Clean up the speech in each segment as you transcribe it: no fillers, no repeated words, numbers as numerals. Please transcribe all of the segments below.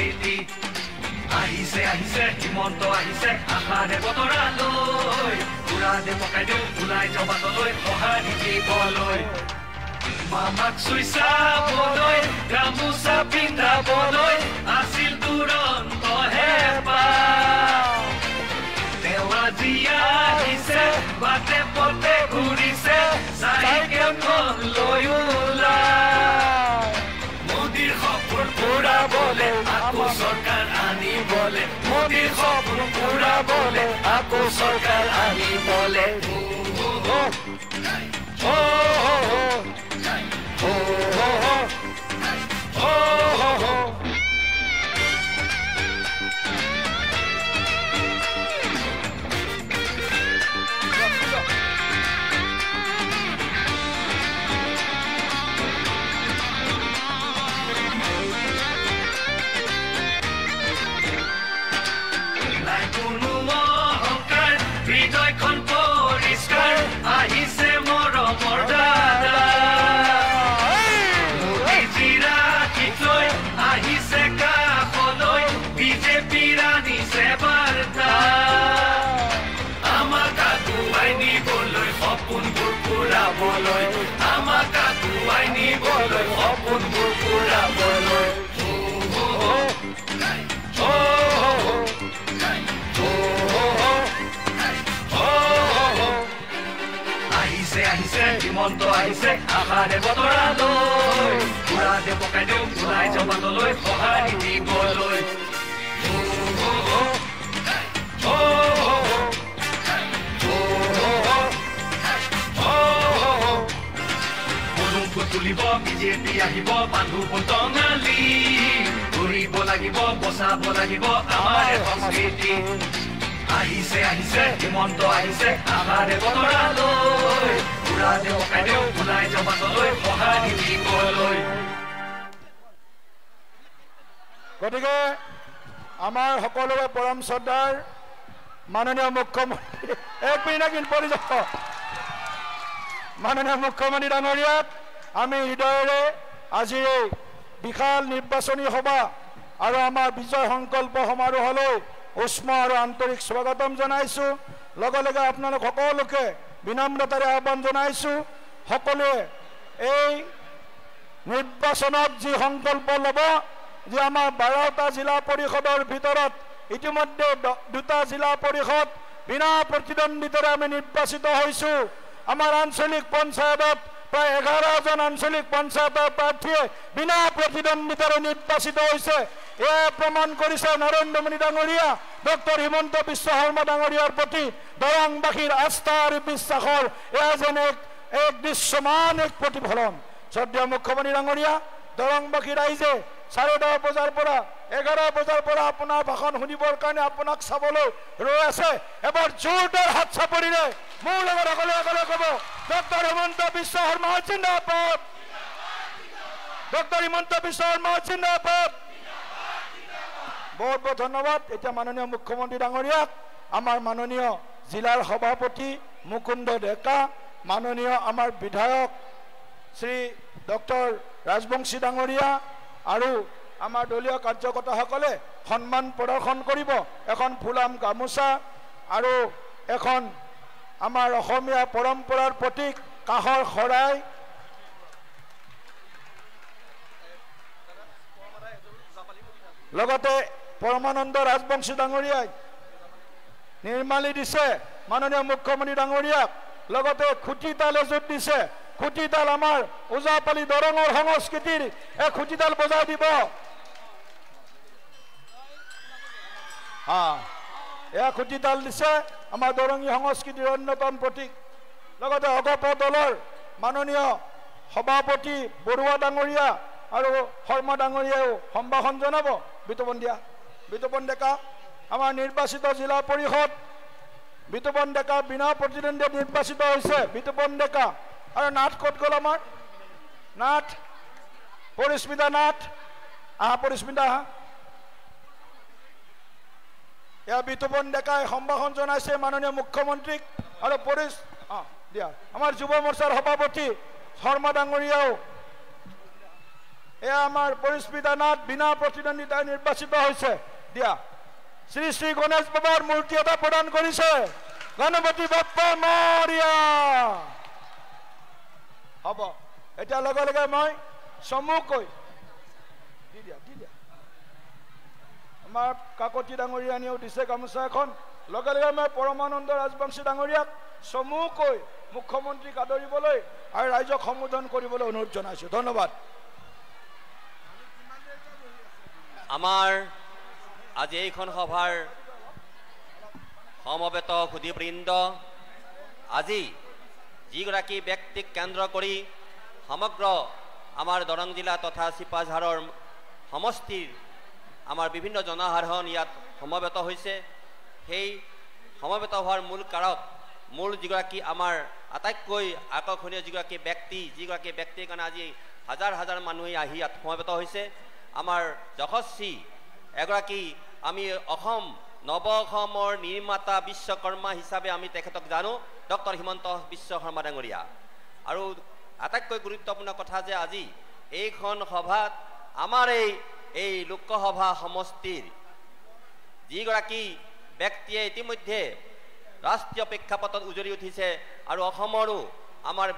সংস্কৃতি আহিছে আহিছে হিমন্ত আহিছে আশাৰে বতৰালৈ পুৰা দে পকাই দিওঁ ওলাই জবাতলৈ সঁহাৰি দিবলৈ মামাক চুই চাবলৈ গামোচা পিন্ধাবলৈ আছিল তুৰন্ত হেঁপাহ তেওঁ আজি আহিছে বাটে পথে ঘূৰিছে চাইকেলখন লৈ ওলাই মোদীৰ সপোন পুৰাবলে আকৌ চৰকাৰ আনিবলে মোদীৰ সপোন পুৰাবলে আকৌ চৰকাৰ আনিবলে আমাক আগুৱাই নিবলৈ সপোনবোৰ পুৰাবলৈ আহিছে আহিছে হিমন্ত আহিছে আশাৰে বতৰালৈ পুৰা দে পকাই দিওঁ ওলাই জবাতলৈ সঁহাৰি দিবলৈ তুলিব বিজেপি আহিব বান্ধু টঙালি ঘূৰিব লাগিব বচাব লাগিব আমাৰ সংস্কৃতি আহিছে আহিছে হিমন্ত আহিছে আশাৰে বতৰালৈ পুৰা দে পকাই দিওঁ ওলাই জবাতলৈ সঁহাৰি দিবলৈ গতিকে আমাৰ সকলোৰে পৰম শ্ৰদ্ধাৰ মাননীয় মুখ্যমন্ত্ৰী এক মিনিট পৰি যাব মাননীয় মুখ্যমন্ত্ৰী ডাঙৰীয়াক আমি হৃদয়েৰে আজিৰ এই বিশাল নিৰ্বাচনী সভা আৰু আমাৰ বিজয় সংকল্প সমাৰোহলৈ উষ্ম আৰু আন্তৰিক স্বাগতম জনাইছোঁ লগে লগে আপোনালোক সকলোকে বিনম্ৰতাৰে আহ্বান জনাইছোঁ সকলোৱে এই নিৰ্বাচনত যি সংকল্প ল'ব যে আমাৰ 12টা জিলা পৰিষদৰ ভিতৰত ইতিমধ্যে 2টা জিলা পৰিষদ বিনা প্ৰতিদ্বন্দ্বিতাৰে আমি নিৰ্বাচিত হৈছোঁ আমাৰ আঞ্চলিক পঞ্চায়তত প্ৰায় 11জন আঞ্চলিক পঞ্চায়তৰ প্ৰাৰ্থীয়ে বিনা প্ৰতিদ্বন্দ্বিতাৰে নিৰ্বাচিত হৈছে এয়া প্ৰমাণ কৰিছে নৰেন্দ্ৰ মোদী ডাঙৰীয়া ডক্টৰ হিমন্ত বিশ্ব শৰ্মা ডাঙৰীয়াৰ প্ৰতি দৰংবাসীৰ আস্থা আৰু বিশ্বাসৰ এয়া যেন এক দৃশ্যমান এক প্ৰতিফলন শ্ৰদ্ধেয় মুখ্যমন্ত্ৰী ডাঙৰীয়া দৰংবাসী ৰাইজে 10:30 বজাৰ পৰা 11 বজাৰ পৰা আপোনাৰ ভাষণ শুনিবৰ কাৰণে আপোনাক চাবলৈ ৰৈ আছে এবাৰ জোৰদাৰ হাত চাপৰিৰে মোৰ লগত সকলোৱে ক'ব ডক্টৰ হিমন্ত বিশ্ব শৰ্মা জিন্দাবাদ ডক্টৰ হিমন্ত বিশ্ব শৰ্মা জিন্দাবাদ বহুত বহুত ধন্যবাদ এতিয়া মাননীয় মুখ্যমন্ত্ৰী ডাঙৰীয়াক আমাৰ মাননীয় জিলাৰ সভাপতি মুকুন্দ ডেকা মাননীয় আমাৰ বিধায়ক শ্ৰী ডক্টৰ ৰাজবংশী ডাঙৰীয়া আৰু আমাৰ দলীয় কাৰ্যকৰ্তাসকলে সন্মান প্ৰদৰ্শন কৰিব এখন ফুলাম গামোচা আৰু এখন আমাৰ অসমীয়া পৰম্পৰাৰ প্ৰতীক কাহৰ শৰাই লগতে পৰমানন্দ ৰাজবংশী ডাঙৰীয়াই নিৰ্মালি দিছে মাননীয় মুখ্যমন্ত্ৰী ডাঙৰীয়াক লগতে খুঁটিতাল এজোট দিছে খুঁটিতাল আমাৰ ওজাপালি দৰঙৰ সংস্কৃতিৰ এই খুঁটিতাল বজাই দিব এয়া খুঁটিতাল দিছে আমাৰ দৰঙী সংস্কৃতিৰ অন্যতম প্ৰতীক লগতে অগপ দলৰ মাননীয় সভাপতি বৰুৱা ডাঙৰীয়া আৰু শৰ্মা ডাঙৰীয়াও সম্ভাষণ জনাব বিতুপন ডেকা আমাৰ নিৰ্বাচিত জিলা পৰিষদ বিতুপন ডেকা বিনা প্ৰতিদ্বন্দ্বী নিৰ্বাচিত হৈছে বিতুপন ডেকা আৰু নাথ ক'ত গ'ল আমাৰ নাথ পৰিস্মিতা নাথ পৰিস্মিতা এয়া বিতুপন ডেকাই সম্ভাষণ জনাইছে মাননীয় মুখ্যমন্ত্ৰীক আৰু দিয়া আমাৰ যুৱ মৰ্চাৰ সভাপতি শৰ্মা ডাঙৰীয়াও এয়া আমাৰ পৰিস্মিতা নাথ বিনা প্ৰতিদ্বন্দ্বিতাই নিৰ্বাচিত হৈছে। দিয়া শ্ৰী শ্ৰী গণেশ বাবাৰ মূৰ্তি এটা প্ৰদান কৰিছে। গণপতি বাপ্পা মৰিয়া। হ'ব এতিয়া লগে লগে মই চমুকৈ দি দিয়া আমাৰ কাকতি ডাঙৰীয়ানীয়েও দিছে গামোচা এখন। লগে লগে মই পৰমানন্দ ৰাজবংশী ডাঙৰীয়াক চমুকৈ মুখ্যমন্ত্ৰীক আদৰিবলৈ আৰু ৰাইজক সম্বোধন কৰিবলৈ অনুৰোধ জনাইছোঁ। ধন্যবাদ। আমাৰ আজি এইখন সভাৰ সমবেত সুধীবৃন্দ, আজি যিগৰাকী ব্যক্তিক কেন্দ্ৰ কৰি সমগ্ৰ আমাৰ দৰং জিলা তথা চিপাঝাৰৰ সমষ্টিৰ আমাৰ বিভিন্ন জনসাধাৰণ ইয়াত সমবেত হৈছে, সেই সমবেত হোৱাৰ মূল কাৰক যিগৰাকী আমাৰ আটাইতকৈ আকৰ্ষণীয় যিগৰাকী ব্যক্তিৰ কাৰণে আজি হাজাৰ হাজাৰ মানুহে আহি ইয়াত সমবেত হৈছে। আমাৰ যশস্বী এগৰাকী আমি নৱ অসমৰ নিৰ্মাতা বিশ্বকৰ্মা হিচাপে আমি তেখেতক জানো, ডক্টৰ হিমন্ত বিশ্ব শৰ্মা ডাঙৰীয়া। আৰু আটাইতকৈ গুৰুত্বপূৰ্ণ কথা যে আজি এইখন সভাত আমাৰ এই লোকসভা সমষ্টিৰ যিগৰাকী ব্যক্তিয়ে ইতিমধ্যে ৰাষ্ট্ৰীয় প্ৰেক্ষাপটত উজৰি উঠিছে আৰু অসমৰো আমাৰ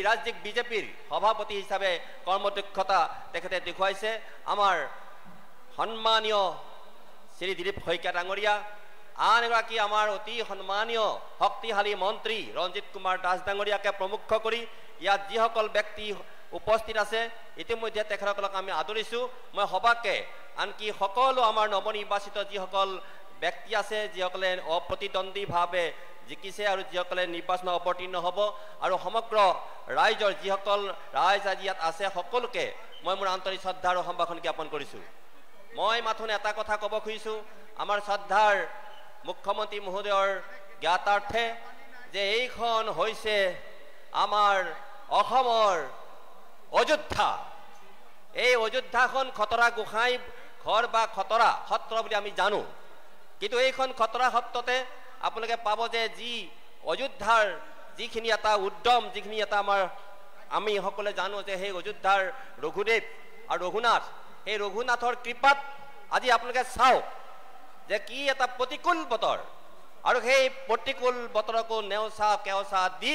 ৰাজ্যিক বিজেপিৰ সভাপতি হিচাপে কৰ্মদক্ষতা তেখেতে দেখুৱাইছে, আমাৰ সন্মানীয় শ্ৰী দিলীপ শইকীয়া ডাঙৰীয়া। আন এগৰাকী আমাৰ অতি সন্মানীয় শক্তিশালী মন্ত্ৰী ৰঞ্জিত কুমাৰ দাস ডাঙৰীয়াকে প্ৰমুখ কৰি ইয়াত যিসকল ব্যক্তি উপস্থিত আছে ইতিমধ্যে তেখেতসকলক আমি আদৰিছোঁ। মই সবাকে আনকি সকলো আমাৰ নৱনিৰ্বাচিত যিসকল ব্যক্তি আছে, যিসকলে অপ্ৰতিদ্বন্দ্বীভাৱে জিকিছে আৰু যিসকলে নিৰ্বাচনত অৱতীৰ্ণ হ'ব, আৰু সমগ্ৰ ৰাইজৰ যিসকল ৰাইজ আজি ইয়াত আছে সকলোকে মই মোৰ আন্তৰিক শ্ৰদ্ধা আৰু সম্ভাষণ জ্ঞাপন কৰিছোঁ। মই মাথোন এটা কথা ক'ব খুজিছোঁ, আমাৰ শ্ৰদ্ধাৰ মুখ্যমন্ত্ৰী মহোদয়ৰ জ্ঞাতাৰ্থে যে এইখন হৈছে আমাৰ অসমৰ অযোধ্যা। এই অযোধ্যাখন খতৰা গোসাঁই ঘৰ বা খতৰা সত্ৰ বুলি আমি জানো, কিন্তু এইখন খতৰা সত্ৰতে আপোনালোকে পাব যে যি অযোধ্যাৰ যিখিনি এটা উদ্যম, যিখিনি এটা আমি সকলোৱে জানো যে সেই অযোধ্যাৰ ৰঘুদেৱ আৰু ৰঘুনাথ, সেই ৰঘুনাথৰ কৃপাত আজি আপোনালোকে চাওক যে কি এটা প্ৰতিকূল বতৰ, আৰু সেই প্ৰতিকূল বতৰকো নেওচা কেওচা দি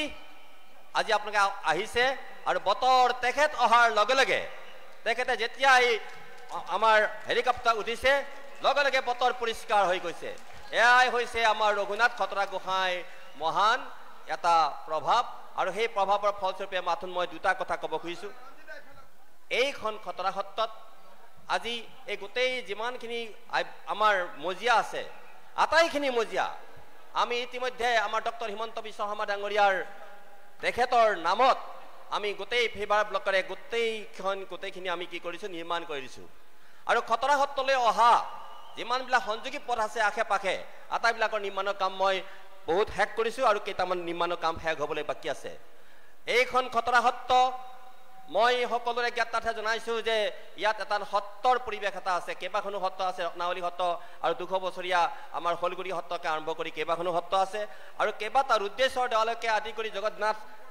আজি আপোনালোকে আহিছে। আৰু বতৰ তেখেত অহাৰ লগে লগে তেখেতে যেতিয়া এই আমাৰ হেলিকপ্টাৰ উঠিছে লগে লগে বতৰ পৰিষ্কাৰ হৈ গৈছে। এয়াই হৈছে আমাৰ ৰঘুনাথ খতৰা গোসাঁই মহান এটা প্ৰভাৱ, আৰু সেই প্ৰভাৱৰ ফলস্বৰূপে মাথোন মই দুটা কথা ক'ব খুজিছোঁ। এইখন খতৰা সত্ৰত আজি এই গোটেই যিমানখিনি আমাৰ মজিয়া আছে আটাইখিনি মজিয়া আমি ইতিমধ্যে আমাৰ ডক্টৰ হিমন্ত বিশ্ব শৰ্মা ডাঙৰীয়াৰ তেখেতৰ নামত আমি গোটেই ফেভাৰ ব্লকেৰে গোটেইখিনি আমি কি কৰিছোঁ, নিৰ্মাণ কৰিছোঁ। আৰু খতৰা সত্ৰলৈ অহা যিমানবিলাক সংযোগী পথ আছে আশে পাশে আটাইবিলাকৰ নিৰ্মাণৰ কাম মই বহুত শেষ কৰিছোঁ, আৰু কেইটামান নিৰ্মাণৰ কাম শেষ হ'বলৈ বাকী আছে। এইখন খতৰা সত্ৰ মই সকলোৰে জ্ঞাতাৰ্থে জনাইছোঁ যে ইয়াত এটা সত্ৰৰ পৰিৱেশ এটা আছে। কেইবাখনো সত্ৰ আছে, ৰত্নাৱলী সত্ৰ আৰু 200 বছৰীয়া আমাৰ শলগুৰি সত্ৰকে আৰম্ভ কৰি কেইবাখনো সত্ৰ আছে, আৰু কেইবাটা ৰুদ্ৰেশ্বৰ দেৱালয়কে আদি কৰি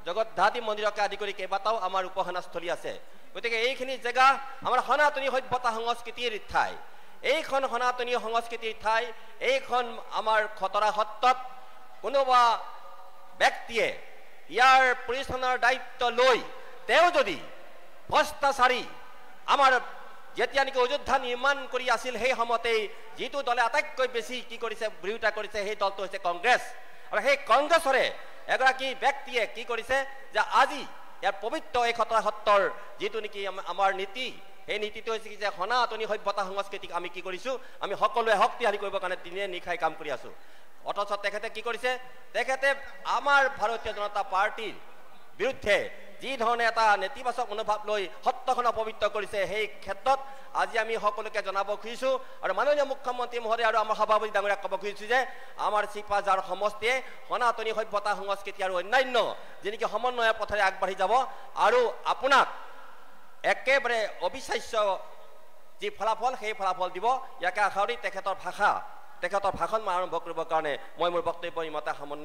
জগতধাত্ৰী মন্দিৰকে আদি কৰি কেইবাটাও আমাৰ উপাসনাস্থলী আছে। গতিকে এইখিনি জেগা আমাৰ সনাতনী সভ্যতা সংস্কৃতিৰ ঠাই। এইখন সনাতনী সংস্কৃতিৰ ঠাই। এইখন আমাৰ খতৰা সত্ৰত কোনোবা ব্যক্তিয়ে ইয়াৰ পৰিচালনাৰ দায়িত্ব লৈ তেওঁ যদি ভ্ৰষ্টাচাৰী আমাৰ যেতিয়া নেকি অযোধ্যা নিৰ্মাণ কৰি আছিল সেই সময়তেই যিটো দলে আটাইতকৈ বেছি কি কৰিছে, বিৰোধিতা কৰিছে, সেই দলটো হৈছে কংগ্ৰেছ। আৰু সেই কংগ্ৰেছৰে এগৰাকী ব্যক্তিয়ে কি কৰিছে যে আজি ইয়াৰ পবিত্ৰ এই খতৰা সত্ৰৰ যিটো নেকি আমাৰ নীতি, সেই নীতিটো হৈছে কি যে সনাতনী সভ্যতা সংস্কৃতিক আমি কি কৰিছোঁ, আমি সকলোৱে শক্তিশালী কৰিবৰ কাৰণে দিনে নিশাই কাম কৰি আছোঁ। অথচ তেখেতে কি কৰিছে, তেখেতে আমাৰ ভাৰতীয় জনতা পাৰ্টীৰ বিৰুদ্ধে যি ধৰণে এটা নেতিবাচক মনোভাৱ লৈ সত্ৰখন অপবিত্ৰ কৰিছে, সেই ক্ষেত্ৰত আজি আমি সকলোকে জনাব খুজিছোঁ, আৰু মাননীয় মুখ্যমন্ত্ৰী মহোদয় আৰু আমাৰ সভাপতি ডাঙৰীয়াক ক'ব খুজিছোঁ যে আমাৰ চিপাঝাৰ সমষ্টিয়ে সনাতনী সভ্যতা সংস্কৃতি আৰু অন্যান্য যেনেকৈ সমন্বয়ৰ পথেৰে আগবাঢ়ি যাব, আৰু আপোনাক একেবাৰে অবিশ্বাস্য যি ফলাফল সেই ফলাফল দিব। ইয়াকে আশা কৰি তেখেতৰ ভাষণ মই আৰম্ভ কৰিবৰ কাৰণে মই মোৰ বক্তব্য ইমতে সামৰণি